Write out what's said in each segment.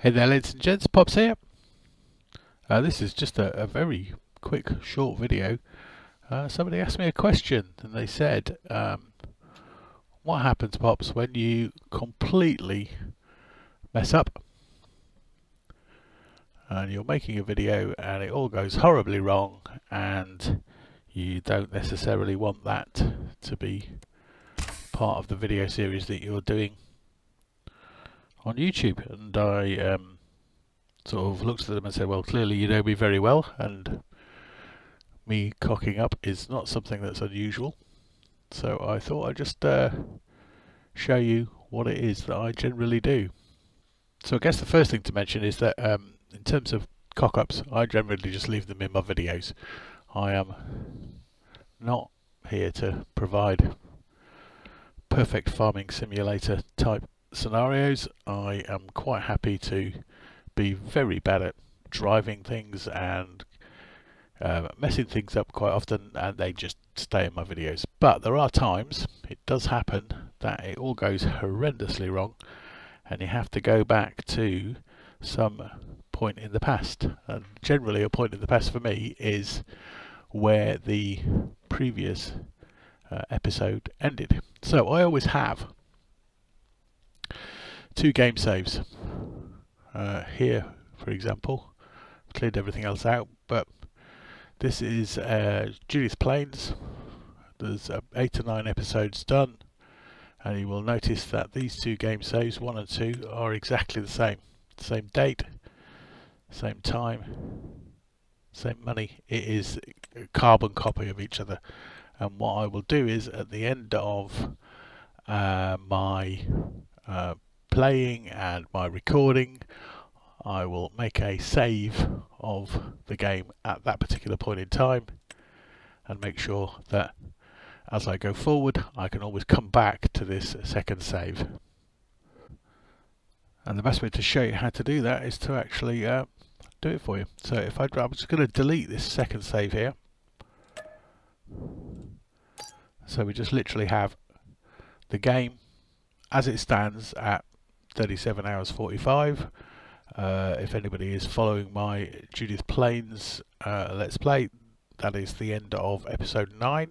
Hey there, ladies and gents, Pops here. This is just a very quick, short video. Somebody asked me a question and they said, what happens, Pops, when you completely mess up and you're making a video and it all goes horribly wrong and you don't necessarily want that to be part of the video series that you're doing on YouTube? And I sort of looked at them and said, well, clearly you know me very well, and me cocking up is not something that's unusual. So I thought I'd just show you what it is that I generally do. So I guess the first thing to mention is that in terms of cock-ups, I generally just leave them in my videos. I am not here to provide perfect farming simulator type scenarios. I am quite happy to be very bad at driving things and messing things up quite often, and they just stay in my videos. But there are times it does happen that it all goes horrendously wrong and you have to go back to some point in the past, and generally a point in the past for me is where the previous episode ended. So I always have two game saves. Here, for example, I've cleared everything else out, but this is Judith Plains. There's 8 or 9 episodes done, and you will notice that these two game saves, 1 and 2, are exactly the same. Same date, same time, same money. It is a carbon copy of each other. And what I will do is, at the end of my playing and my recording, I will make a save of the game at that particular point in time and make sure that as I go forward I can always come back to this second save. And the best way to show you how to do that is to actually do it for you. So if I'm just going to delete this second save here. So we just literally have the game as it stands at 37 hours 45. If anybody is following my Judith Plains Let's Play, that is the end of episode 9.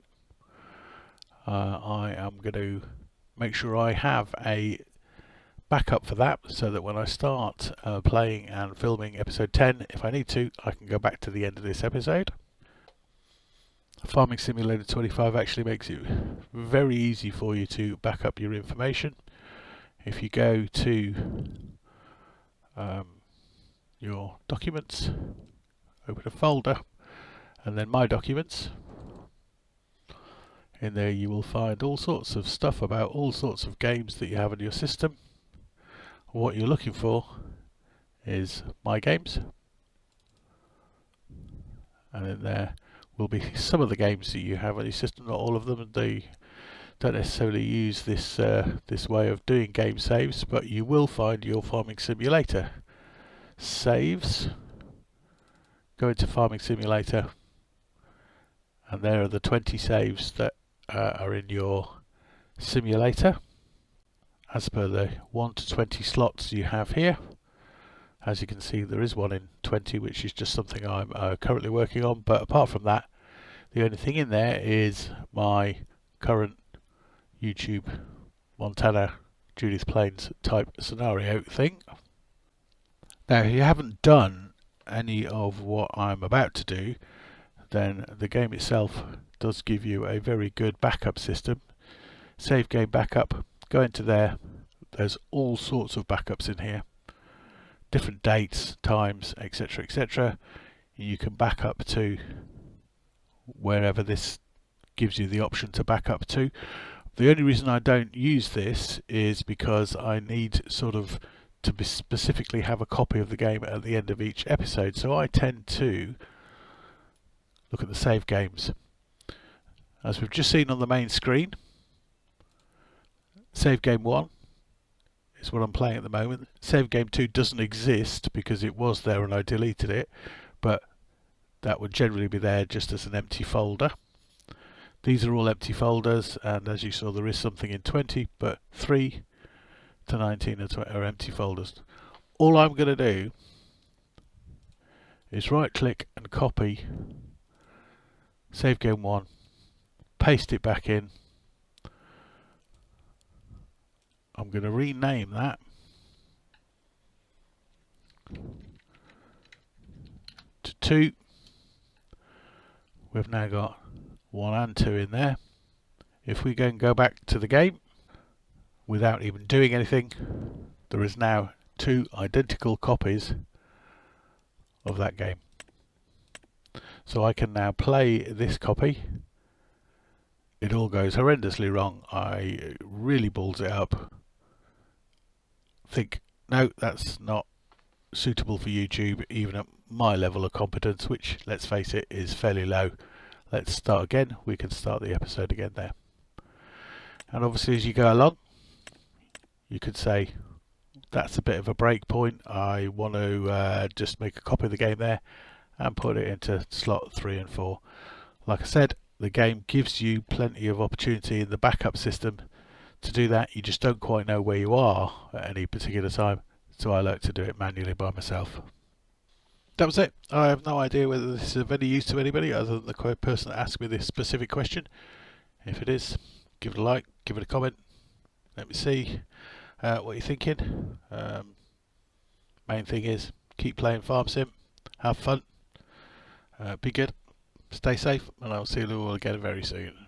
I am going to make sure I have a backup for that, so that when I start playing and filming episode 10, if I need to, I can go back to the end of this episode. Farming Simulator 25 actually makes it very easy for you to back up your information. If you go to your documents, open a folder, and then my documents. In there you will find all sorts of stuff about all sorts of games that you have in your system. What you're looking for is my games, and in there will be some of the games that you have on your system, not all of them, and they don't necessarily use this this way of doing game saves, but you will find your Farming Simulator saves. Go into Farming Simulator, and there are the 20 saves that are in your simulator as per the 1 to 20 slots you have here. As you can see, there is one in 20, which is just something I'm currently working on, but apart from that, the only thing in there is my current YouTube Montana Judith Plains type scenario thing. Now, if you haven't done any of what I'm about to do, then the game itself does give you a very good backup system. Save game backup, go into there, there's all sorts of backups in here, different dates, times, etc, etc. You can back up to wherever this gives you the option to back up to. The only reason I don't use this is because I need sort of to specifically have a copy of the game at the end of each episode, so I tend to look at the save games. As we've just seen on the main screen, save game 1 is what I'm playing at the moment. Save game 2 doesn't exist because it was there and I deleted it, but that would generally be there just as an empty folder. These are all empty folders, and as you saw, there is something in 20, but 3 to 19 are empty folders. all I'm going to do is right click and copy save game 1, paste it back in. I'm going to rename that to 2. We've now got 1 and 2 in there. If we go back to the game without even doing anything, there is now 2 identical copies of that game. So I can now play this copy. It all goes horrendously wrong. I really balls it up. Think, no, that's not suitable for YouTube, even at my level of competence, which, let's face it, is fairly low. Let's start again. We can start the episode again there. And obviously as you go along, you could say, that's a bit of a break point. I want to just make a copy of the game there and put it into slot 3 and 4. Like I said, the game gives you plenty of opportunity in the backup system to do that. You just don't quite know where you are at any particular time, so I like to do it manually by myself. That was it. I have no idea whether this is of any use to anybody other than the person that asked me this specific question. If it is, give it a like, give it a comment. Let me see what you're thinking. Main thing is keep playing Farm Sim, have fun, be good, stay safe, and I'll see you all again very soon.